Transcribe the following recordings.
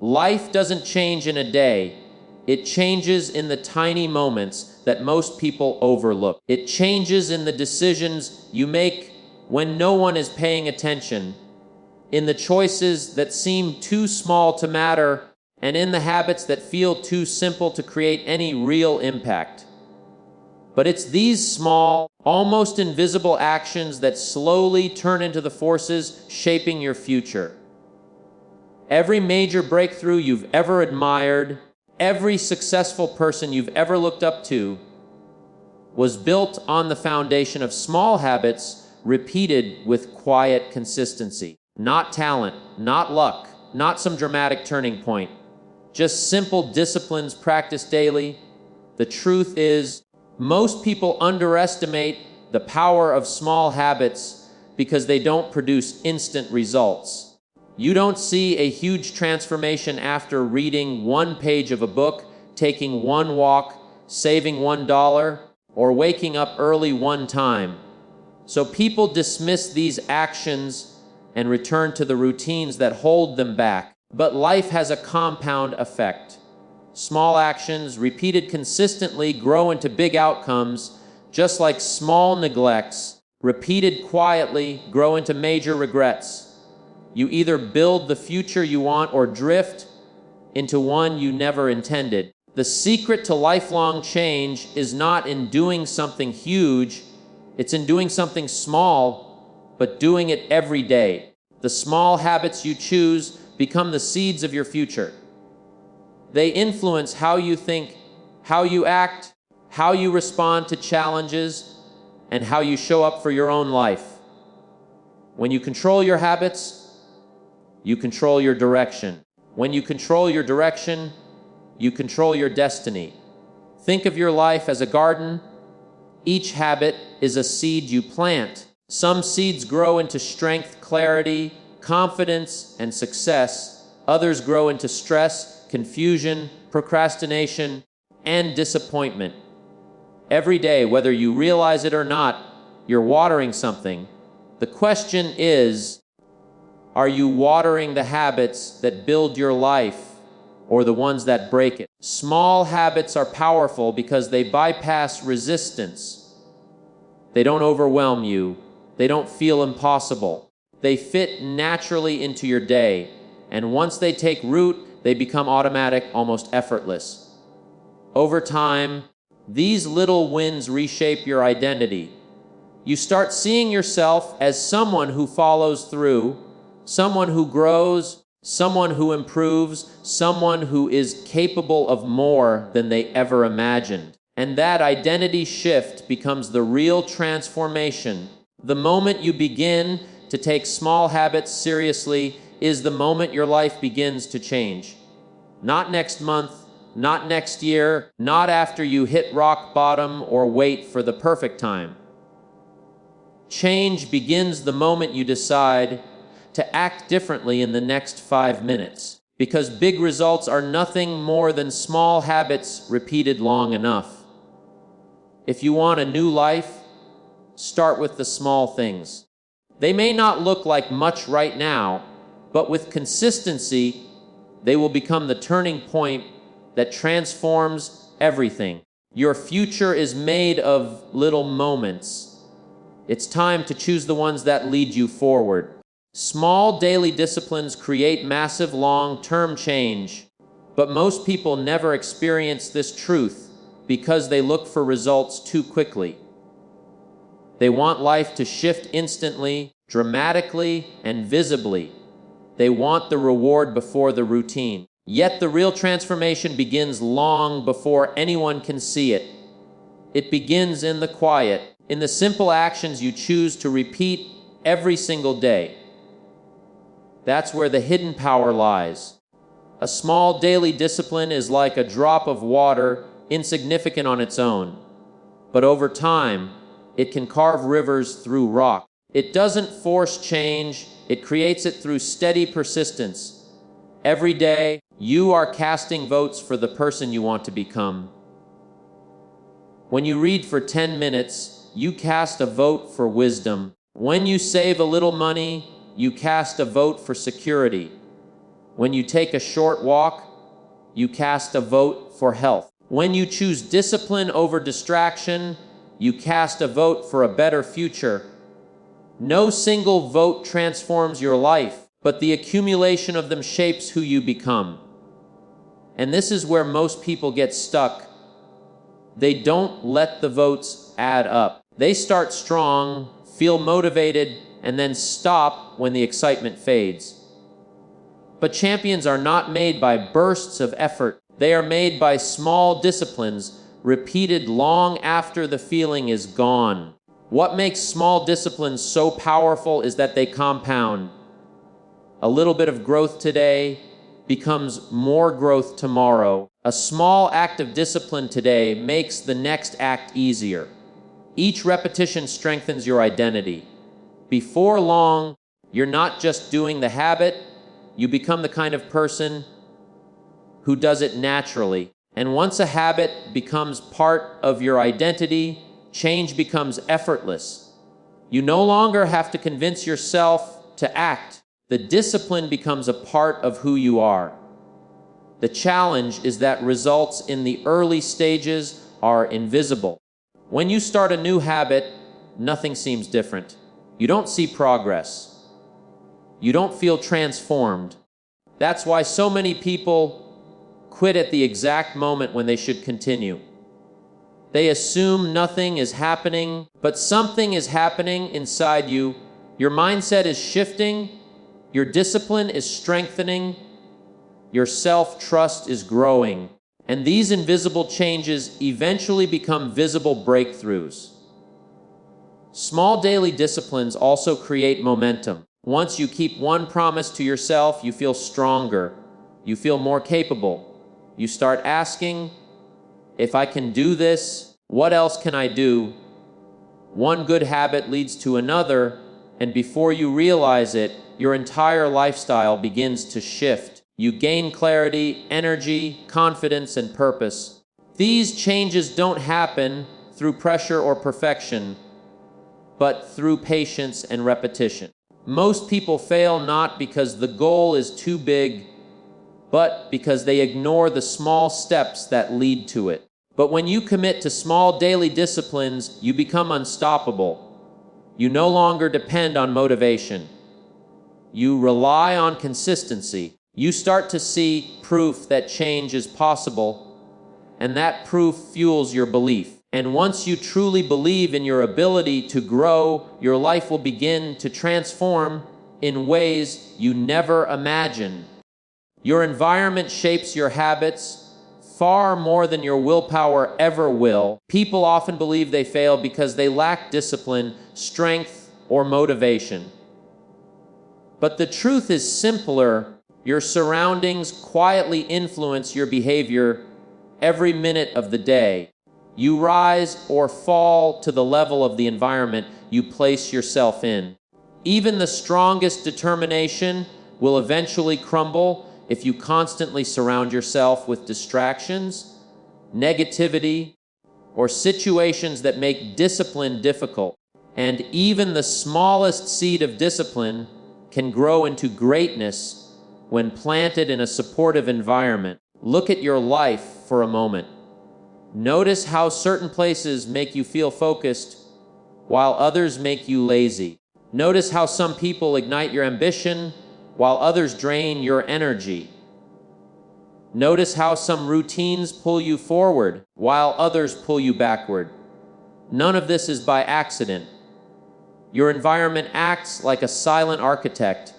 Life doesn't change in a day. It changes in the tiny moments that most people overlook. It changes in the decisions you make when no one is paying attention, in the choices that seem too small to matter, and in the habits that feel too simple to create any real impact. But it's these small, almost invisible actions that slowly turn into the forces shaping your future. Every major breakthrough you've ever admired, every successful person you've ever looked up to, was built on the foundation of small habits repeated with quiet consistency. Not talent, not luck, not some dramatic turning point. Just simple disciplines practiced daily. The truth is, most people underestimate the power of small habits because they don't produce instant results. You don't see a huge transformation after reading one page of a book, taking one walk, saving $1, or waking up early one time. So people dismiss these actions and return to the routines that hold them back. But life has a compound effect. Small actions, repeated consistently, grow into big outcomes, just like small neglects, repeated quietly, grow into major regrets. You either build the future you want or drift into one you never intended. The secret to lifelong change is not in doing something huge, it's in doing something small, but doing it every day. The small habits you choose become the seeds of your future. They influence how you think, how you act, how you respond to challenges, and how you show up for your own life. When you control your habits, you control your direction. When you control your direction, you control your destiny. Think of your life as a garden. Each habit is a seed you plant. Some seeds grow into strength, clarity, confidence, and success. Others grow into stress, confusion, procrastination, and disappointment. Every day, whether you realize it or not, you're watering something. The question is, are you watering the habits that build your life or the ones that break it? Small habits are powerful because they bypass resistance. They don't overwhelm you. They don't feel impossible. They fit naturally into your day, and once they take root, they become automatic, almost effortless. Over time, these little wins reshape your identity. You start seeing yourself as someone who follows through, someone who grows, someone who improves, someone who is capable of more than they ever imagined. And that identity shift becomes the real transformation. The moment you begin to take small habits seriously is the moment your life begins to change. Not next month, not next year, not after you hit rock bottom or wait for the perfect time. Change begins the moment you decide to act differently in the next 5 minutes, because big results are nothing more than small habits repeated long enough. If you want a new life, start with the small things. They may not look like much right now, but with consistency, they will become the turning point that transforms everything. Your future is made of little moments. It's time to choose the ones that lead you forward. Small daily disciplines create massive long-term change, but most people never experience this truth because they look for results too quickly. They want life to shift instantly, dramatically, and visibly. They want the reward before the routine. Yet the real transformation begins long before anyone can see it. It begins in the quiet, in the simple actions you choose to repeat every single day. That's where the hidden power lies. A small daily discipline is like a drop of water, insignificant on its own. But over time, it can carve rivers through rock. It doesn't force change, it creates it through steady persistence. Every day, you are casting votes for the person you want to become. When you read for 10 minutes, you cast a vote for wisdom. When you save a little money, you cast a vote for security. When you take a short walk, you cast a vote for health. When you choose discipline over distraction, you cast a vote for a better future. No single vote transforms your life, but the accumulation of them shapes who you become. And this is where most people get stuck. They don't let the votes add up. They start strong, feel motivated, and then stop when the excitement fades. But champions are not made by bursts of effort. They are made by small disciplines, repeated long after the feeling is gone. What makes small disciplines so powerful is that they compound. A little bit of growth today becomes more growth tomorrow. A small act of discipline today makes the next act easier. Each repetition strengthens your identity. Before long, you're not just doing the habit, you become the kind of person who does it naturally. And once a habit becomes part of your identity, change becomes effortless. You no longer have to convince yourself to act. The discipline becomes a part of who you are. The challenge is that results in the early stages are invisible. When you start a new habit, nothing seems different. You don't see progress. You don't feel transformed. That's why so many people quit at the exact moment when they should continue. They assume nothing is happening, but something is happening inside you. Your mindset is shifting, your discipline is strengthening, your self-trust is growing, and these invisible changes eventually become visible breakthroughs. Small daily disciplines also create momentum. Once you keep one promise to yourself, you feel stronger, you feel more capable. You start asking, if I can do this, what else can I do? One good habit leads to another, and before you realize it, your entire lifestyle begins to shift. You gain clarity, energy, confidence, and purpose. These changes don't happen through pressure or perfection, but through patience and repetition. Most people fail not because the goal is too big, but because they ignore the small steps that lead to it. But when you commit to small daily disciplines, you become unstoppable. You no longer depend on motivation. You rely on consistency. You start to see proof that change is possible, and that proof fuels your belief. And once you truly believe in your ability to grow, your life will begin to transform in ways you never imagined. Your environment shapes your habits far more than your willpower ever will. People often believe they fail because they lack discipline, strength, or motivation. But the truth is simpler. Your surroundings quietly influence your behavior every minute of the day. You rise or fall to the level of the environment you place yourself in. Even the strongest determination will eventually crumble if you constantly surround yourself with distractions, negativity, or situations that make discipline difficult. And even the smallest seed of discipline can grow into greatness when planted in a supportive environment. Look at your life for a moment. Notice how certain places make you feel focused while others make you lazy. Notice how some people ignite your ambition while others drain your energy. Notice how some routines pull you forward while others pull you backward. None of this is by accident. Your environment acts like a silent architect,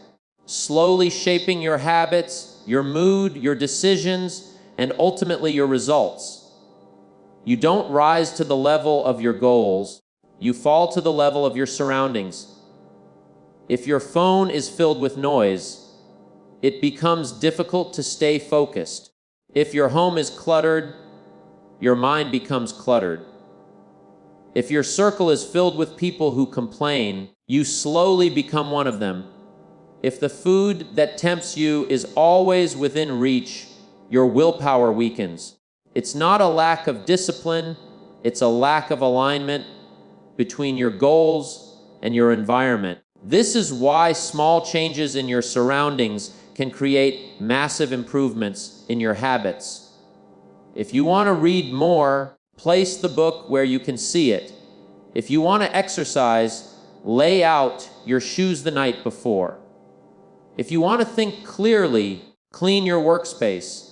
slowly shaping your habits, your mood, your decisions, and ultimately your results. You don't rise to the level of your goals. You fall to the level of your surroundings. If your phone is filled with noise, it becomes difficult to stay focused. If your home is cluttered, your mind becomes cluttered. If your circle is filled with people who complain, you slowly become one of them. If the food that tempts you is always within reach, your willpower weakens. It's not a lack of discipline, it's a lack of alignment between your goals and your environment. This is why small changes in your surroundings can create massive improvements in your habits. If you want to read more, place the book where you can see it. If you want to exercise, lay out your shoes the night before. If you want to think clearly, clean your workspace.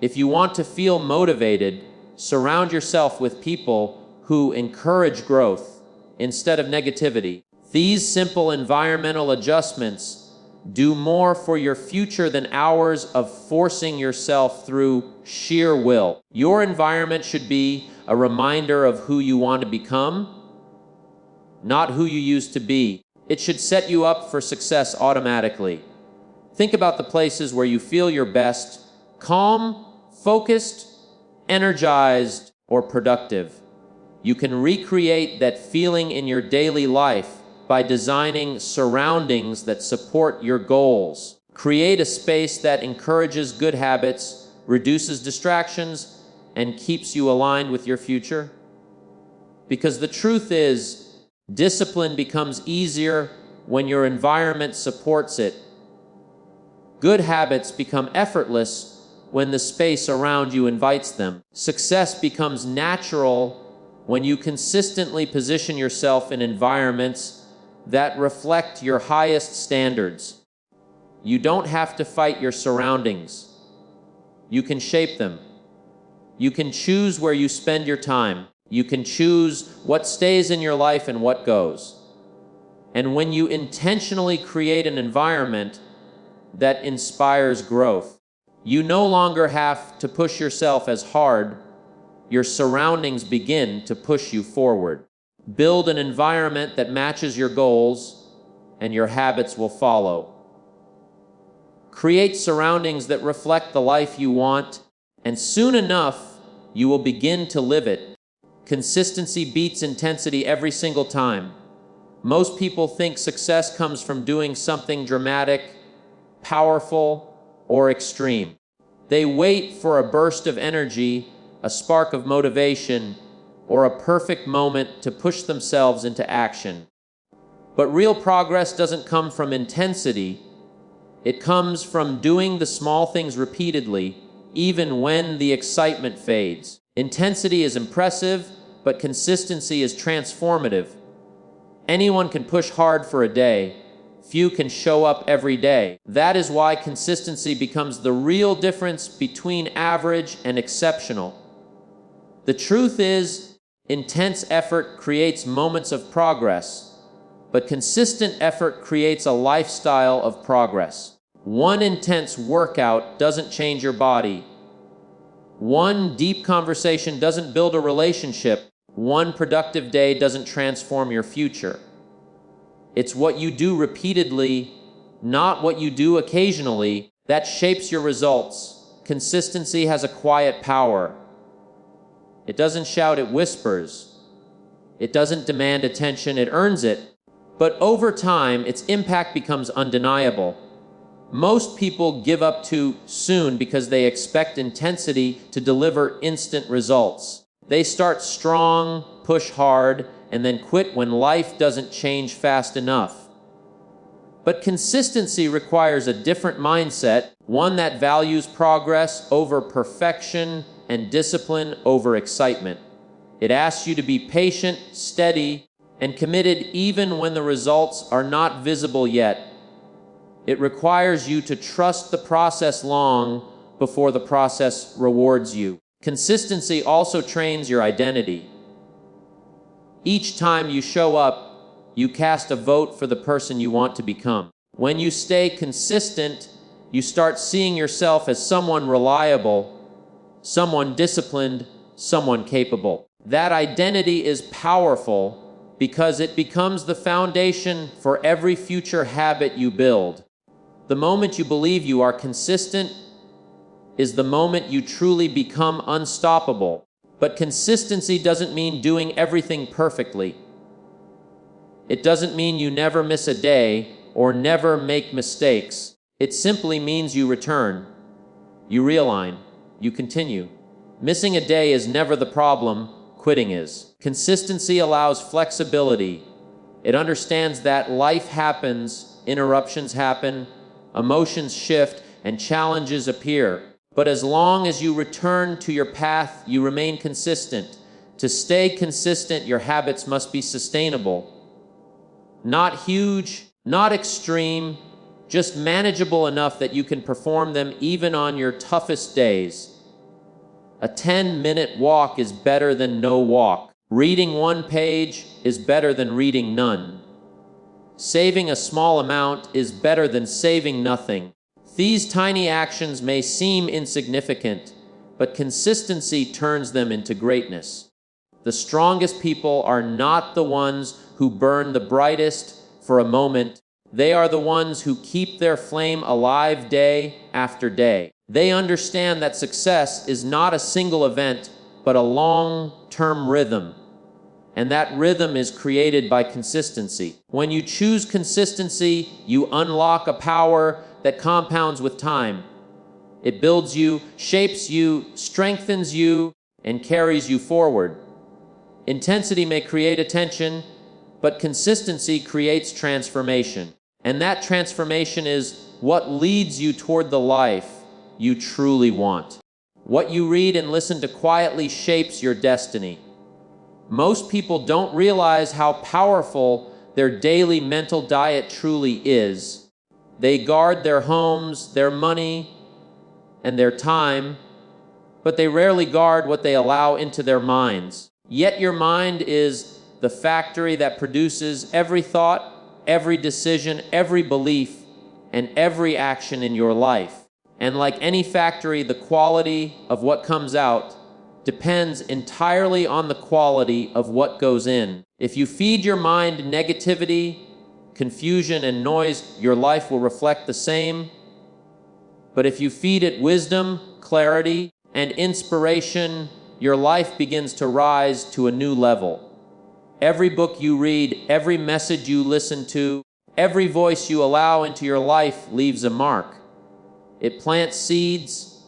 If you want to feel motivated, surround yourself with people who encourage growth instead of negativity. These simple environmental adjustments do more for your future than hours of forcing yourself through sheer will. Your environment should be a reminder of who you want to become, not who you used to be. It should set you up for success automatically. Think about the places where you feel your best, calm, focused, energized, or productive. You can recreate that feeling in your daily life by designing surroundings that support your goals. Create a space that encourages good habits, reduces distractions, and keeps you aligned with your future. Because the truth is, discipline becomes easier when your environment supports it. Good habits become effortless when the space around you invites them. Success becomes natural when you consistently position yourself in environments that reflect your highest standards. You don't have to fight your surroundings. You can shape them. You can choose where you spend your time. You can choose what stays in your life and what goes. And when you intentionally create an environment that inspires growth, you no longer have to push yourself as hard. Your surroundings begin to push you forward. Build an environment that matches your goals, and your habits will follow. Create surroundings that reflect the life you want, and soon enough, you will begin to live it. Consistency beats intensity every single time. Most people think success comes from doing something dramatic, powerful, or extreme. They wait for a burst of energy, a spark of motivation, or a perfect moment to push themselves into action. But real progress doesn't come from intensity. It comes from doing the small things repeatedly, even when the excitement fades. Intensity is impressive, but consistency is transformative. Anyone can push hard for a day. Few can show up every day. That is why consistency becomes the real difference between average and exceptional. The truth is, intense effort creates moments of progress, but consistent effort creates a lifestyle of progress. One intense workout doesn't change your body. One deep conversation doesn't build a relationship. One productive day doesn't transform your future. It's what you do repeatedly, not what you do occasionally, that shapes your results. Consistency has a quiet power. It doesn't shout, it whispers. It doesn't demand attention, it earns it. But over time, its impact becomes undeniable. Most people give up too soon because they expect intensity to deliver instant results. They start strong, push hard, and then quit when life doesn't change fast enough. But consistency requires a different mindset, one that values progress over perfection and discipline over excitement. It asks you to be patient, steady, and committed even when the results are not visible yet. It requires you to trust the process long before the process rewards you. Consistency also trains your identity. Each time you show up, you cast a vote for the person you want to become. When you stay consistent, you start seeing yourself as someone reliable, someone disciplined, someone capable. That identity is powerful because it becomes the foundation for every future habit you build. The moment you believe you are consistent is the moment you truly become unstoppable. But consistency doesn't mean doing everything perfectly. It doesn't mean you never miss a day or never make mistakes. It simply means you return, you realign, you continue. Missing a day is never the problem, quitting is. Consistency allows flexibility. It understands that life happens, interruptions happen, Emotions shift and challenges appear. But as long as you return to your path, you remain consistent. To stay consistent, your habits must be sustainable. Not huge, not extreme, just manageable enough that you can perform them even on your toughest days. A 10-minute walk is better than no walk. Reading one page is better than reading none. Saving a small amount is better than saving nothing. These tiny actions may seem insignificant, but consistency turns them into greatness. The strongest people are not the ones who burn the brightest for a moment. They are the ones who keep their flame alive day after day. They understand that success is not a single event, but a long-term rhythm. And that rhythm is created by consistency. When you choose consistency, you unlock a power that compounds with time. It builds you, shapes you, strengthens you, and carries you forward. Intensity may create attention, but consistency creates transformation. And that transformation is what leads you toward the life you truly want. What you read and listen to quietly shapes your destiny. Most people don't realize how powerful their daily mental diet truly is. They guard their homes, their money, and their time, but they rarely guard what they allow into their minds. Yet your mind is the factory that produces every thought, every decision, every belief, and every action in your life. And like any factory, the quality of what comes out depends entirely on the quality of what goes in. If you feed your mind negativity, confusion, and noise, your life will reflect the same. But if you feed it wisdom, clarity, and inspiration, your life begins to rise to a new level. Every book you read, every message you listen to, every voice you allow into your life leaves a mark. It plants seeds,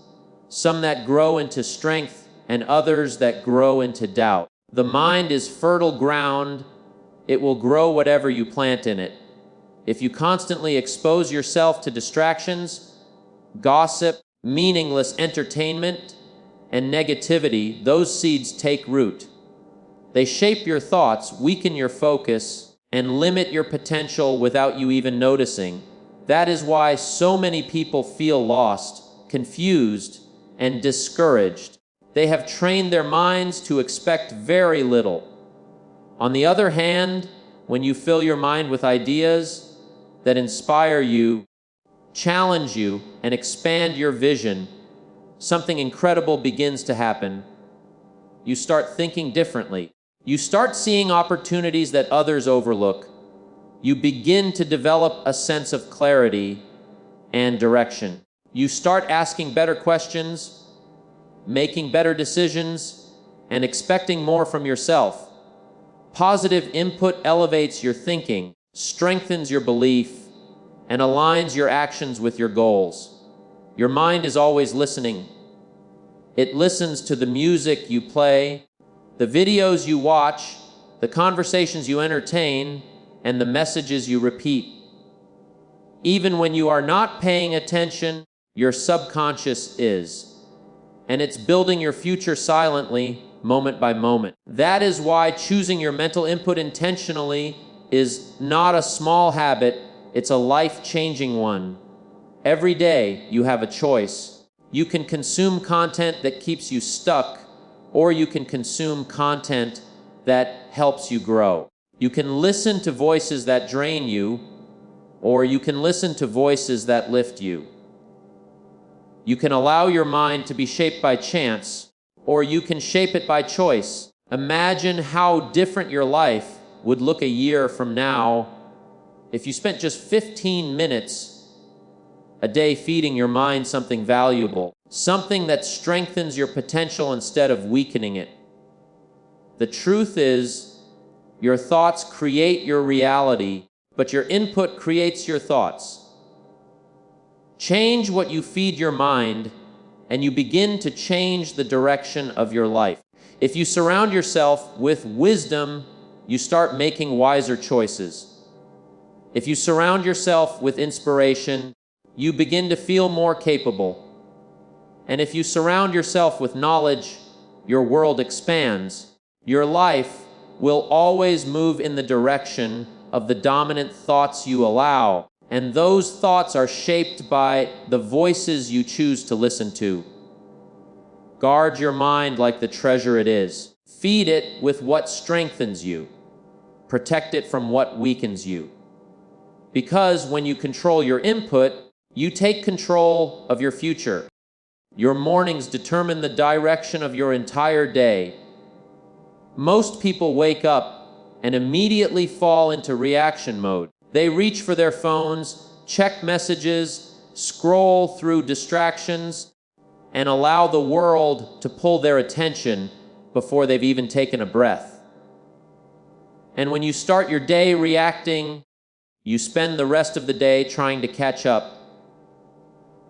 some that grow into strength and others that grow into doubt. The mind is fertile ground. It will grow whatever you plant in it. If you constantly expose yourself to distractions, gossip, meaningless entertainment, and negativity, those seeds take root. They shape your thoughts, weaken your focus, and limit your potential without you even noticing. That is why so many people feel lost, confused, and discouraged. They have trained their minds to expect very little. On the other hand, when you fill your mind with ideas that inspire you, challenge you, and expand your vision, something incredible begins to happen. You start thinking differently. You start seeing opportunities that others overlook. You begin to develop a sense of clarity and direction. You start asking better questions, making better decisions, and expecting more from yourself. Positive input elevates your thinking, strengthens your belief, and aligns your actions with your goals. Your mind is always listening. It listens to the music you play, the videos you watch, the conversations you entertain, and the messages you repeat. Even when you are not paying attention, your subconscious is. And it's building your future silently, moment by moment. That is why choosing your mental input intentionally is not a small habit, it's a life-changing one. Every day, you have a choice. You can consume content that keeps you stuck, or you can consume content that helps you grow. You can listen to voices that drain you, or you can listen to voices that lift you. You can allow your mind to be shaped by chance, or you can shape it by choice. Imagine how different your life would look a year from now if you spent just 15 minutes a day feeding your mind something valuable, something that strengthens your potential instead of weakening it. The truth is, your thoughts create your reality, but your input creates your thoughts. Change what you feed your mind, and you begin to change the direction of your life. If you surround yourself with wisdom, you start making wiser choices. If you surround yourself with inspiration, you begin to feel more capable. And if you surround yourself with knowledge, your world expands. Your life will always move in the direction of the dominant thoughts you allow, and those thoughts are shaped by the voices you choose to listen to. Guard your mind like the treasure it is. Feed it with what strengthens you. Protect it from what weakens you. Because when you control your input, you take control of your future. Your mornings determine the direction of your entire day. Most people wake up and immediately fall into reaction mode. They reach for their phones, check messages, scroll through distractions, and allow the world to pull their attention before they've even taken a breath. And when you start your day reacting, you spend the rest of the day trying to catch up.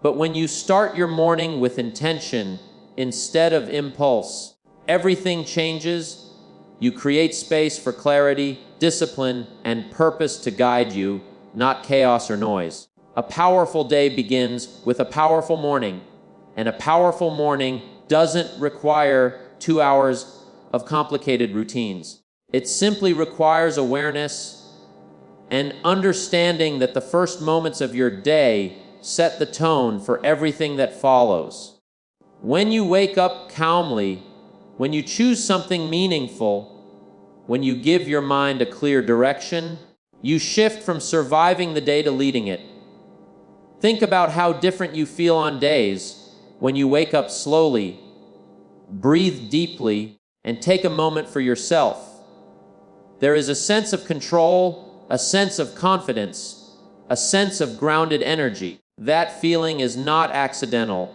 But when you start your morning with intention instead of impulse, everything changes. You create space for clarity, discipline, and purpose to guide you, not chaos or noise. A powerful day begins with a powerful morning, and a powerful morning doesn't require 2 hours of complicated routines. It simply requires awareness and understanding that the first moments of your day set the tone for everything that follows. When you wake up calmly, when you choose something meaningful, when you give your mind a clear direction, you shift from surviving the day to leading it. Think about how different you feel on days when you wake up slowly, breathe deeply, and take a moment for yourself. There is a sense of control, a sense of confidence, a sense of grounded energy. That feeling is not accidental.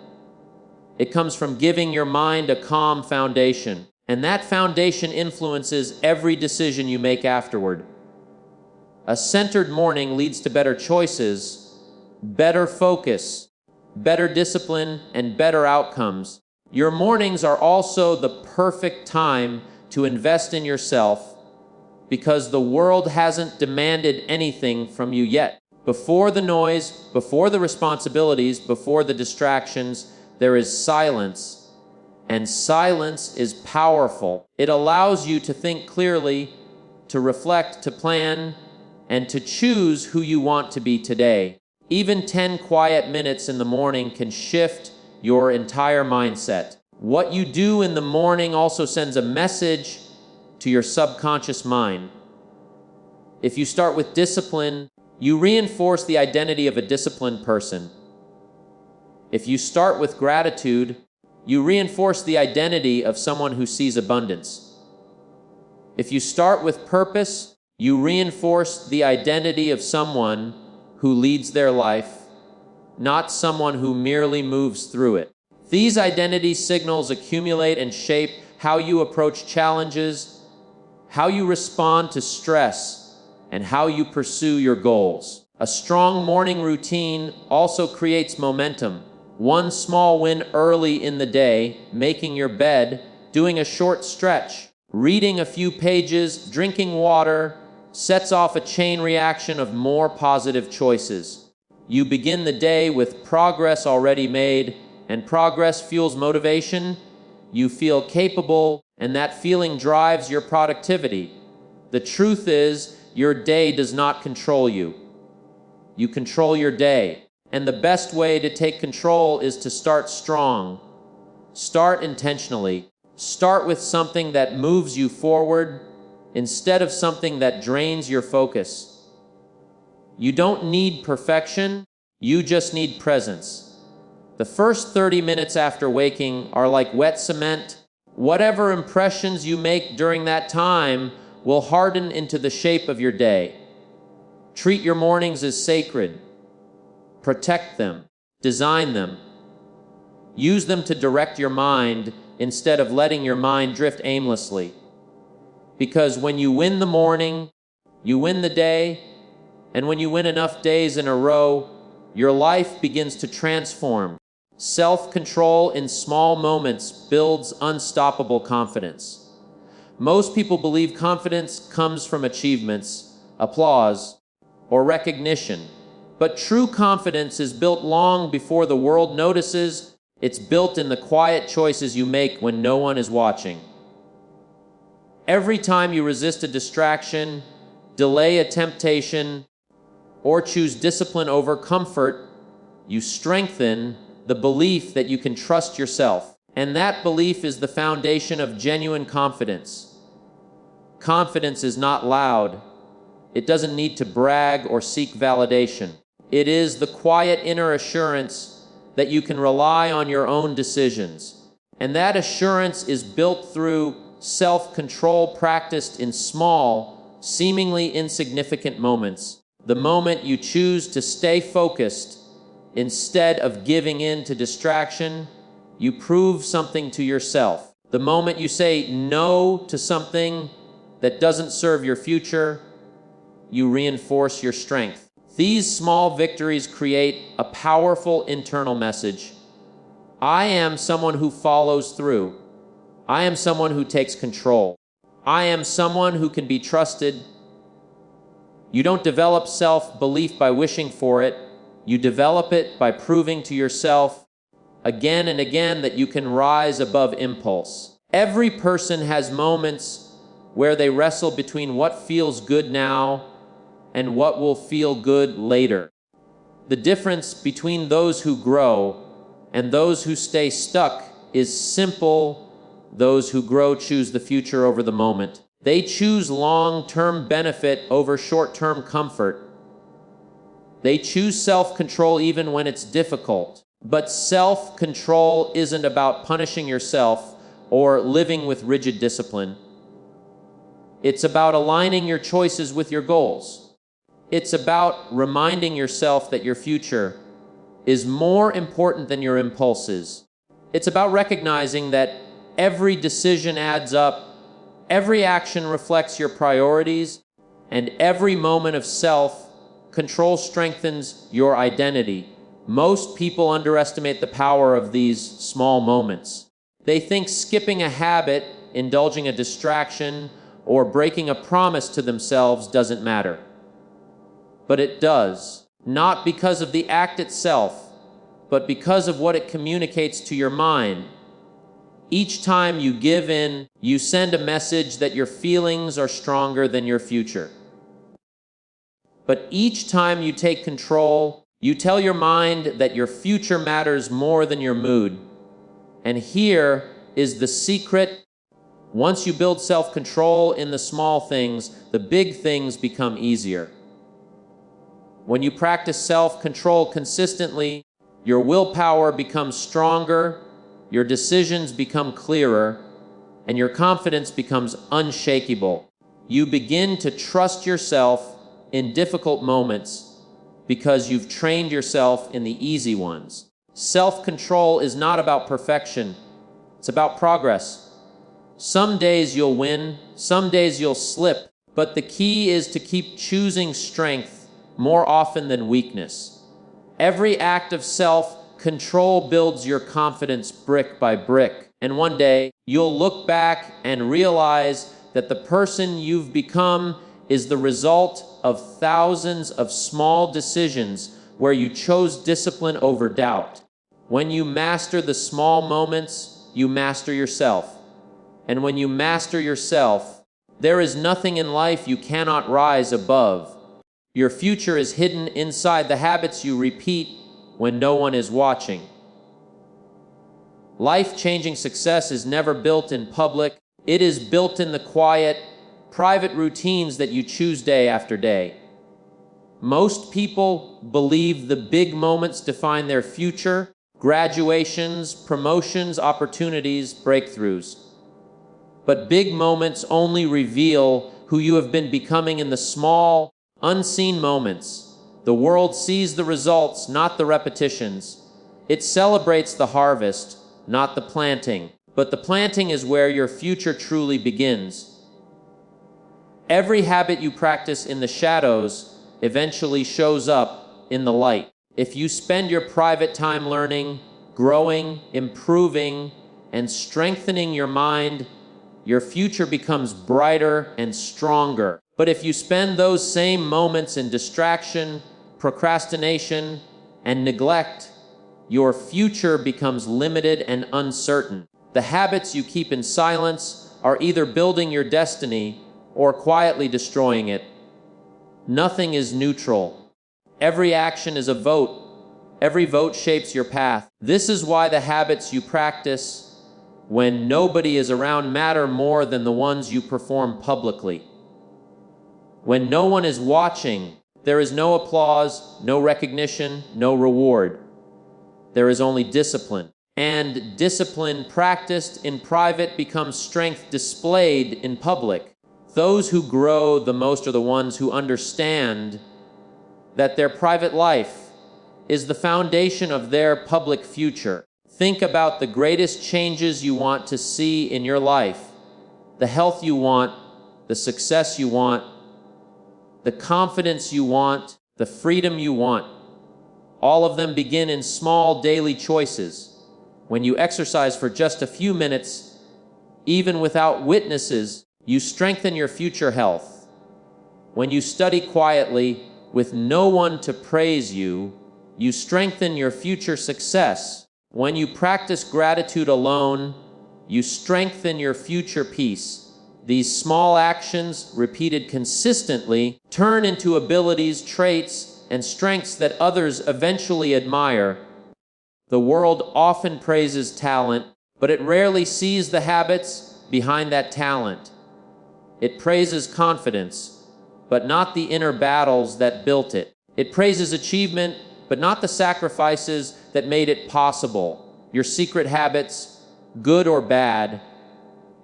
It comes from giving your mind a calm foundation, and that foundation influences every decision you make afterward. A centered morning leads to better choices, better focus, better discipline, and better outcomes. Your mornings are also the perfect time to invest in yourself because the world hasn't demanded anything from you yet. Before the noise, before the responsibilities, before the distractions, there is silence. And silence is powerful. It allows you to think clearly, to reflect, to plan, and to choose who you want to be today. Even 10 quiet minutes in the morning can shift your entire mindset. What you do in the morning also sends a message to your subconscious mind. If you start with discipline, you reinforce the identity of a disciplined person. If you start with gratitude, you reinforce the identity of someone who sees abundance. If you start with purpose, you reinforce the identity of someone who leads their life, not someone who merely moves through it. These identity signals accumulate and shape how you approach challenges, how you respond to stress, and how you pursue your goals. A strong morning routine also creates momentum. One small win early in the day, making your bed, doing a short stretch, reading a few pages, drinking water, sets off a chain reaction of more positive choices. You begin the day with progress already made, and progress fuels motivation. You feel capable, and that feeling drives your productivity. The truth is, your day does not control you. You control your day. And the best way to take control is to start strong. Start intentionally. Start with something that moves you forward instead of something that drains your focus. You don't need perfection, you just need presence. The first 30 minutes after waking are like wet cement. Whatever impressions you make during that time will harden into the shape of your day. Treat your mornings as sacred. Protect them. Design them. Use them to direct your mind instead of letting your mind drift aimlessly. Because when you win the morning, you win the day, and when you win enough days in a row, your life begins to transform. Self-control in small moments builds unstoppable confidence. Most people believe confidence comes from achievements, applause, or recognition. But true confidence is built long before the world notices. It's built in the quiet choices you make when no one is watching. Every time you resist a distraction, delay a temptation, or choose discipline over comfort, you strengthen the belief that you can trust yourself. And that belief is the foundation of genuine confidence. Confidence is not loud. It doesn't need to brag or seek validation. It is the quiet inner assurance that you can rely on your own decisions. And that assurance is built through self-control practiced in small, seemingly insignificant moments. The moment you choose to stay focused instead of giving in to distraction, you prove something to yourself. The moment you say no to something that doesn't serve your future, you reinforce your strength. These small victories create a powerful internal message. I am someone who follows through. I am someone who takes control. I am someone who can be trusted. You don't develop self-belief by wishing for it. You develop it by proving to yourself again and again that you can rise above impulse. Every person has moments where they wrestle between what feels good now and what will feel good later. The difference between those who grow and those who stay stuck is simple. Those who grow choose the future over the moment. They choose long-term benefit over short-term comfort. They choose self-control even when it's difficult. But self-control isn't about punishing yourself or living with rigid discipline. It's about aligning your choices with your goals. It's about reminding yourself that your future is more important than your impulses. It's about recognizing that every decision adds up, every action reflects your priorities, and every moment of self-control strengthens your identity. Most people underestimate the power of these small moments. They think skipping a habit, indulging a distraction, or breaking a promise to themselves doesn't matter. But it does, not because of the act itself, but because of what it communicates to your mind. Each time you give in, you send a message that your feelings are stronger than your future. But each time you take control, you tell your mind that your future matters more than your mood. And here is the secret. Once you build self-control in the small things, the big things become easier. When you practice self-control consistently, your willpower becomes stronger, your decisions become clearer, and your confidence becomes unshakable. You begin to trust yourself in difficult moments because you've trained yourself in the easy ones. Self-control is not about perfection. It's about progress. Some days you'll win, some days you'll slip, but the key is to keep choosing strength more often than weakness. Every act of self-control builds your confidence brick by brick. And one day, you'll look back and realize that the person you've become is the result of thousands of small decisions where you chose discipline over doubt. When you master the small moments, you master yourself. And when you master yourself, there is nothing in life you cannot rise above. Your future is hidden inside the habits you repeat when no one is watching. Life-changing success is never built in public. It is built in the quiet, private routines that you choose day after day. Most people believe the big moments define their future: graduations, promotions, opportunities, breakthroughs. But big moments only reveal who you have been becoming in the small, unseen moments. The world sees the results, not the repetitions. It celebrates the harvest, not the planting. But the planting is where your future truly begins. Every habit you practice in the shadows eventually shows up in the light. If you spend your private time learning, growing, improving, and strengthening your mind, your future becomes brighter and stronger. But if you spend those same moments in distraction, procrastination, and neglect, your future becomes limited and uncertain. The habits you keep in silence are either building your destiny or quietly destroying it. Nothing is neutral. Every action is a vote. Every vote shapes your path. This is why the habits you practice when nobody is around matter more than the ones you perform publicly. When no one is watching, there is no applause, no recognition, no reward. There is only discipline. And discipline practiced in private becomes strength displayed in public. Those who grow the most are the ones who understand that their private life is the foundation of their public future. Think about the greatest changes you want to see in your life, the health you want, the success you want, the confidence you want, the freedom you want. All of them begin in small daily choices. When you exercise for just a few minutes, even without witnesses, you strengthen your future health. When you study quietly with no one to praise you, you strengthen your future success. When you practice gratitude alone, you strengthen your future peace. These small actions, repeated consistently, turn into abilities, traits, and strengths that others eventually admire. The world often praises talent, but it rarely sees the habits behind that talent. It praises confidence, but not the inner battles that built it. It praises achievement, but not the sacrifices that made it possible. Your secret habits, good or bad,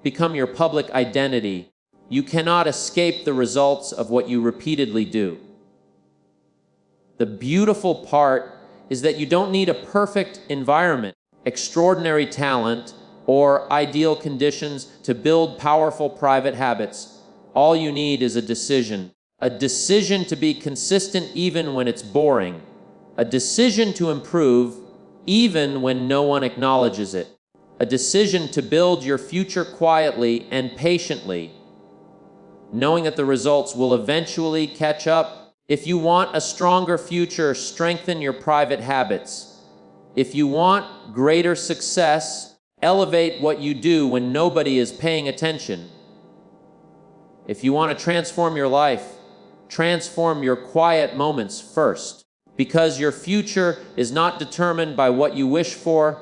become your public identity. You cannot escape the results of what you repeatedly do. The beautiful part is that you don't need a perfect environment, extraordinary talent, or ideal conditions to build powerful private habits. All you need is a decision to be consistent even when it's boring, a decision to improve even when no one acknowledges it, a decision to build your future quietly and patiently, knowing that the results will eventually catch up. If you want a stronger future, strengthen your private habits. If you want greater success, elevate what you do when nobody is paying attention. If you want to transform your life, transform your quiet moments first. Because your future is not determined by what you wish for,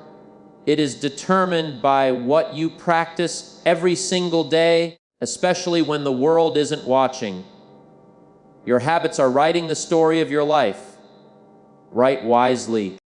it is determined by what you practice every single day, especially when the world isn't watching. Your habits are writing the story of your life. Write wisely.